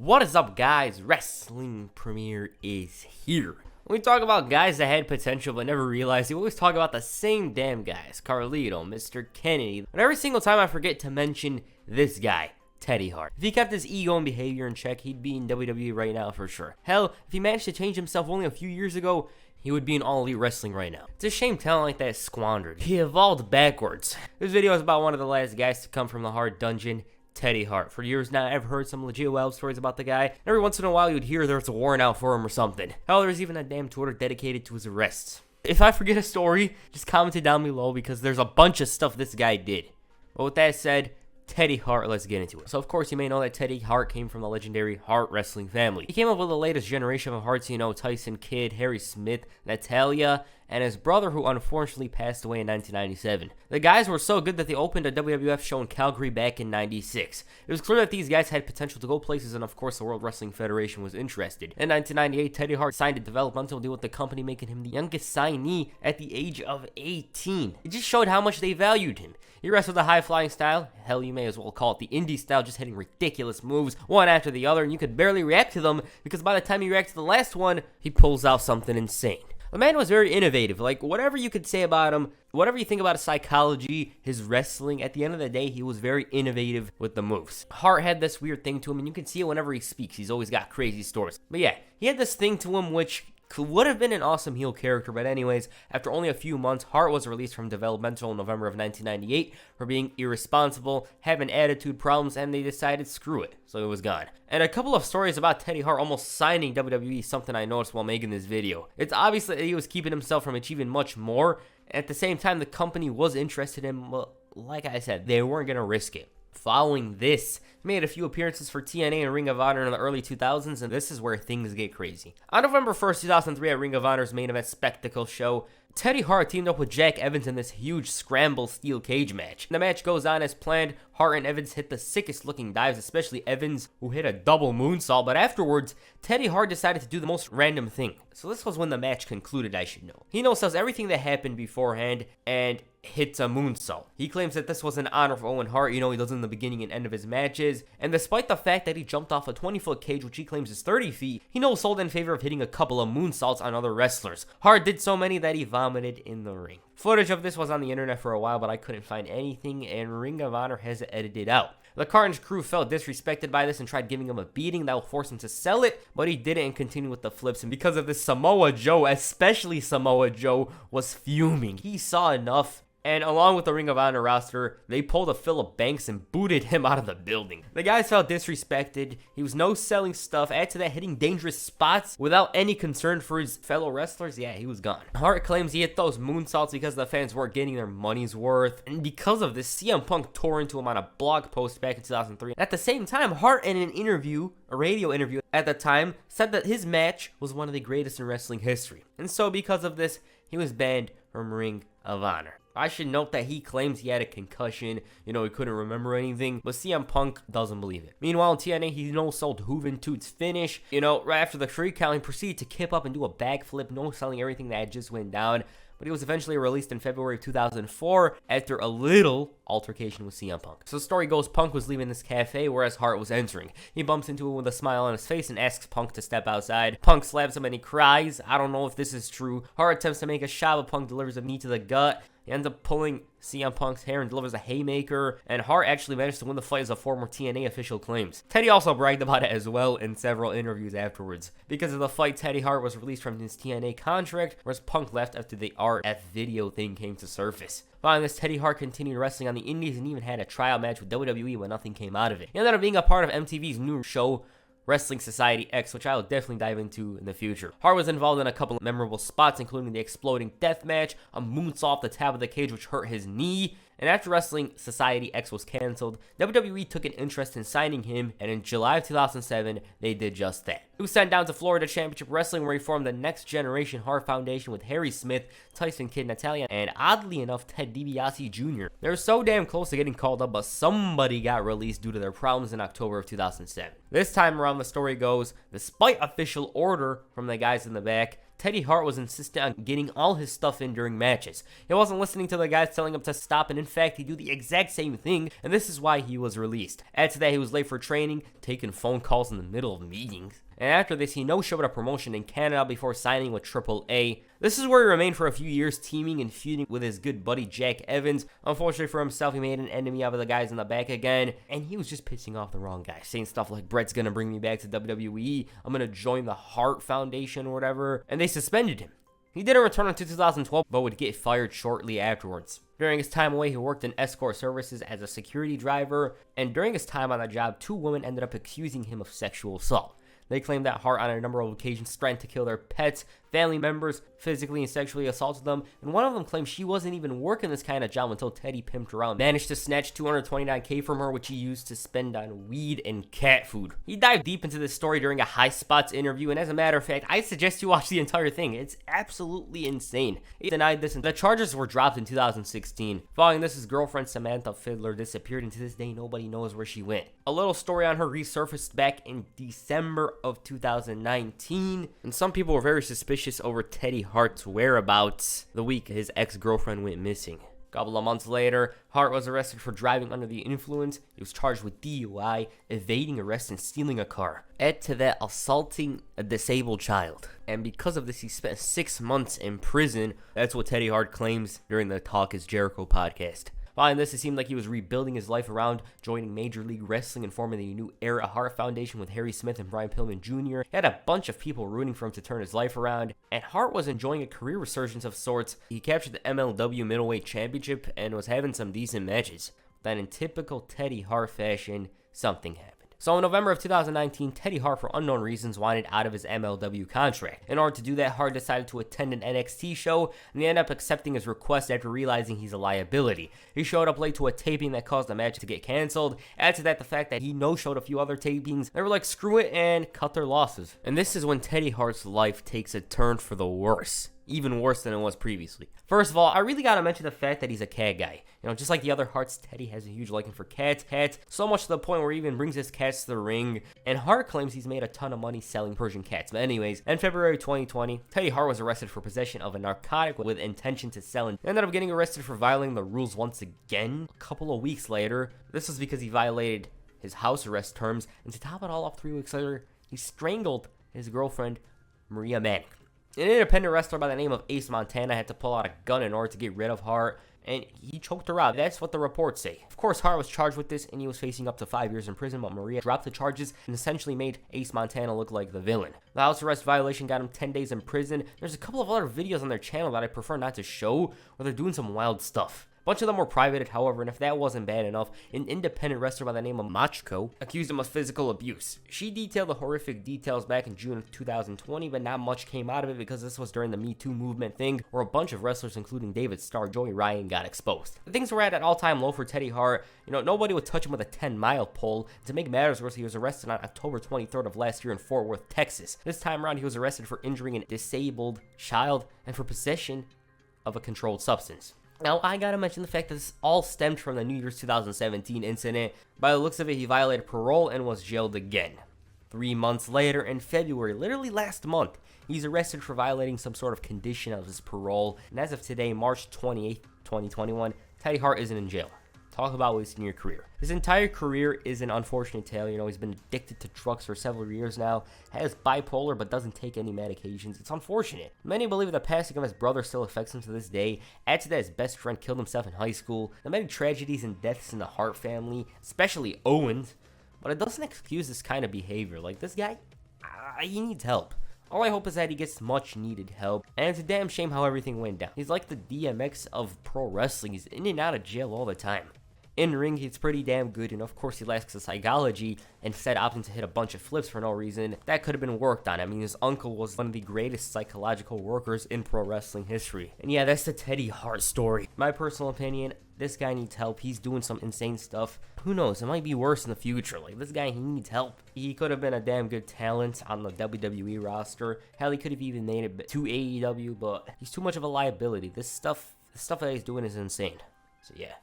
What is up, guys? Wrestling Premiere is here. When we talk about guys that had potential but never realized, we always talk about the same damn guys. Carlito, Mr. Kennedy. But every single time I forget to mention this guy, Teddy Hart. If he kept his ego and behavior in check, he'd be in WWE right now for sure. Hell, if he managed to change himself only a few years ago, he would be in All Elite Wrestling right now. It's a shame talent like that is squandered. He evolved backwards. This video is about one of the last guys to come from the Hart dungeon, Teddy Hart. For years now, I've heard some legit wild stories about the guy. And every once in a while, you'd hear there's a warrant out for him or something. Hell, there's even a damn Twitter dedicated to his arrests. If I forget a story, just comment it down below because there's a bunch of stuff this guy did. But with that said, Teddy Hart, let's get into it. So, of course, you may know that Teddy Hart came from the legendary Hart wrestling family. He came up with the latest generation of Harts, Tyson Kidd, Harry Smith, Natalia, and his brother, who unfortunately passed away in 1997. The guys were so good that they opened a WWF show in Calgary back in 96. It was clear that these guys had potential to go places, and of course the World Wrestling Federation was interested. In 1998, Teddy Hart signed a developmental deal with the company, making him the youngest signee at the age of 18. It just showed how much they valued him. He wrestled a high-flying style, hell, you may as well call it the indie style, just hitting ridiculous moves, one after the other, and you could barely react to them, because by the time you react to the last one, he pulls out something insane. The man was very innovative. Like, whatever you could say about him, whatever you think about his psychology, his wrestling, at the end of the day, he was very innovative with the moves. Hart had this weird thing to him, and you can see it whenever he speaks. He's always got crazy stories. But yeah, he had this thing to him which would have been an awesome heel character, but anyways, after only a few months, Hart was released from developmental in November of 1998 for being irresponsible, having attitude problems, and they decided screw it, so it was gone. And a couple of stories about Teddy Hart almost signing WWE, something I noticed while making this video. It's obvious that he was keeping himself from achieving much more. At the same time, the company was interested in him. Well, like I said, they weren't going to risk it. Following this, he made a few appearances for TNA and Ring of Honor in the early 2000s, and this is where things get crazy. On November 1st, 2003, at Ring of Honor's main event spectacle show, Teddy Hart teamed up with Jack Evans in this huge scramble steel cage match. The match goes on as planned. Hart and Evans hit the sickest looking dives, especially Evans, who hit a double moonsault, but afterwards, Teddy Hart decided to do the most random thing. So this was when the match concluded, I should know. He knows everything that happened beforehand and hits a moonsault. He claims that this was an honor for Owen Hart, he does in the beginning and end of his matches, and despite the fact that he jumped off a 20-foot cage, which he claims is 30 feet, he no sold in favor of hitting a couple of moonsaults on other wrestlers. Hart did so many that he vomited in the ring. Footage of this was on the internet for a while, but I couldn't find anything, and Ring of Honor has it edited out. The Carnage crew felt disrespected by this and tried giving him a beating that will force him to sell it, but he didn't and continued with the flips, and because of this, Samoa Joe, especially Samoa Joe, was fuming. He saw enough. And along with the Ring of Honor roster, they pulled a Phillip Banks and booted him out of the building. The guys felt disrespected. He was no selling stuff. Add to that, hitting dangerous spots without any concern for his fellow wrestlers. Yeah, he was gone. Hart claims he hit those moonsaults because the fans weren't getting their money's worth. And because of this, CM Punk tore into him on a blog post back in 2003. At the same time, Hart in an interview, a radio interview at the time, said that his match was one of the greatest in wrestling history. And so because of this, he was banned from Ring of Honor. I should note that he claims he had a concussion, he couldn't remember anything, but CM Punk doesn't believe it. Meanwhile, in TNA, he no-sold Juventude's finish. Right after the free count, he proceeded to kip up and do a backflip, no-selling everything that had just went down. But he was eventually released in February of 2004 after a little altercation with CM Punk. So the story goes, Punk was leaving this cafe, whereas Hart was entering. He bumps into him with a smile on his face and asks Punk to step outside. Punk slaps him and he cries. I don't know if this is true. Hart attempts to make a shot, but Punk delivers a knee to the gut. He ends up pulling CM Punk's hair and delivers a haymaker, and Hart actually managed to win the fight as a former TNA official claims. Teddy also bragged about it as well in several interviews afterwards. Because of the fight, Teddy Hart was released from his TNA contract, whereas Punk left after the RF video thing came to surface. Following this, Teddy Hart continued wrestling on the indies and even had a tryout match with WWE, but nothing came out of it. He ended up being a part of MTV's new show, Wrestling Society X, which I will definitely dive into in the future. Hart was involved in a couple of memorable spots, including the exploding death match, a moonsault off the top of the cage which hurt his knee, and after Wrestling Society X was canceled, WWE took an interest in signing him, and in July of 2007, they did just that. He was sent down to Florida Championship Wrestling, where he formed the Next Generation Hart Foundation with Harry Smith, Tyson Kidd, Natalia, and oddly enough, Ted DiBiase Jr. They were so damn close to getting called up, but somebody got released due to their problems in October of 2007. This time around, the story goes, despite official order from the guys in the back, Teddy Hart was insistent on getting all his stuff in during matches. He wasn't listening to the guys telling him to stop, and in fact, he'd do the exact same thing, and this is why he was released. Add to that, he was late for training, taking phone calls in the middle of meetings. And after this, he no-showed a promotion in Canada before signing with AAA. This is where he remained for a few years, teaming and feuding with his good buddy Jack Evans. Unfortunately for himself, he made an enemy out of the guys in the back again, and he was just pissing off the wrong guys, saying stuff like, Brett's gonna bring me back to WWE, I'm gonna join the Hart Foundation or whatever, and they suspended him. He didn't return until 2012, but would get fired shortly afterwards. During his time away, he worked in Escort services as a security driver, and during his time on the job, 2 women ended up accusing him of sexual assault. They claimed that Hart on a number of occasions threatened to kill their pets, family members, physically and sexually assaulted them, and one of them claimed she wasn't even working this kind of job until Teddy pimped her out, managed to snatch $229K from her, which he used to spend on weed and cat food. He dived deep into this story during a High Spots interview, and as a matter of fact, I suggest you watch the entire thing. It's absolutely insane. He denied this, and the charges were dropped in 2016. Following this, his girlfriend Samantha Fiddler disappeared, and to this day, nobody knows where she went. A little story on her resurfaced back in December of 2019, and some people were very suspicious over Teddy Hart's whereabouts the week his ex-girlfriend went missing. A couple of months later, Hart was arrested for driving under the influence. He was charged with DUI, evading arrest, and stealing a car. Add to that, assaulting a disabled child. And because of this, he spent 6 months in prison. That's what Teddy Hart claims during the Talk is Jericho podcast. Following this, it seemed like he was rebuilding his life around joining Major League Wrestling and forming the new Era Hart Foundation with Harry Smith and Brian Pillman Jr. He had a bunch of people rooting for him to turn his life around, and Hart was enjoying a career resurgence of sorts. He captured the MLW Middleweight Championship and was having some decent matches. Then in typical Teddy Hart fashion, something happened. So in November of 2019, Teddy Hart, for unknown reasons, wanted out of his MLW contract. In order to do that, Hart decided to attend an NXT show, and he ended up accepting his request after realizing he's a liability. He showed up late to a taping that caused the match to get canceled. Add to that the fact that he no-showed a few other tapings. They were like, screw it, and cut their losses. And this is when Teddy Hart's life takes a turn for the worse. Even worse than it was previously. First of all, I really gotta mention the fact that he's a cat guy. You know, just like the other Harts, Teddy has a huge liking for cats, so much to the point where he even brings his cats to the ring, and Hart claims he's made a ton of money selling Persian cats. But anyways, in February 2020, Teddy Hart was arrested for possession of a narcotic with intention to sell, and ended up getting arrested for violating the rules once again. A couple of weeks later, this was because he violated his house arrest terms, and to top it all off, 3 weeks later, he strangled his girlfriend, Maria Manick. An independent wrestler by the name of Ace Montana had to pull out a gun in order to get rid of Hart, and he choked her out. That's what the reports say. Of course, Hart was charged with this, and he was facing up to 5 years in prison, but Maria dropped the charges and essentially made Ace Montana look like the villain. The house arrest violation got him 10 days in prison. There's a couple of other videos on their channel that I prefer not to show, where they're doing some wild stuff. A bunch of them were privated, however, and if that wasn't bad enough, an independent wrestler by the name of Machko accused him of physical abuse. She detailed the horrific details back in June of 2020, but not much came out of it because this was during the Me Too movement thing, where a bunch of wrestlers, including David Starr, Joey Ryan, got exposed. The things were at an all-time low for Teddy Hart. You know, nobody would touch him with a 10-mile pole. To make matters worse, he was arrested on October 23rd of last year in Fort Worth, Texas. This time around, he was arrested for injuring a disabled child and for possession of a controlled substance. Now, I gotta mention the fact that this all stemmed from the New Year's 2017 incident. By the looks of it, he violated parole and was jailed again. 3 months later, in February, literally last month, he's arrested for violating some sort of condition of his parole. And as of today, March 28th, 2021, Teddy Hart isn't in jail. Talk about wasting your career. His entire career is an unfortunate tale. You know, he's been addicted to drugs for several years now, has bipolar but doesn't take any medications. It's unfortunate. Many believe the passing of his brother still affects him to this day. Add to that his best friend killed himself in high school. The many tragedies and deaths in the Hart family, especially Owens. But it doesn't excuse this kind of behavior. Like, this guy, he needs help. All I hope is that he gets much needed help, and it's a damn shame how everything went down. He's like the DMX of pro wrestling. He's in and out of jail all the time. In ring, he's pretty damn good, and of course he lacks the psychology, instead opting to hit a bunch of flips for no reason. That could have been worked on. I mean, his uncle was one of the greatest psychological workers in pro wrestling history. And yeah, that's the Teddy Hart story. My personal opinion, this guy needs help. He's doing some insane stuff. Who knows, it might be worse in the future. Like, this guy, he needs help. He could have been a damn good talent on the WWE roster. Hell, he could have even made it to AEW, but he's too much of a liability. This stuff that he's doing is insane. So yeah.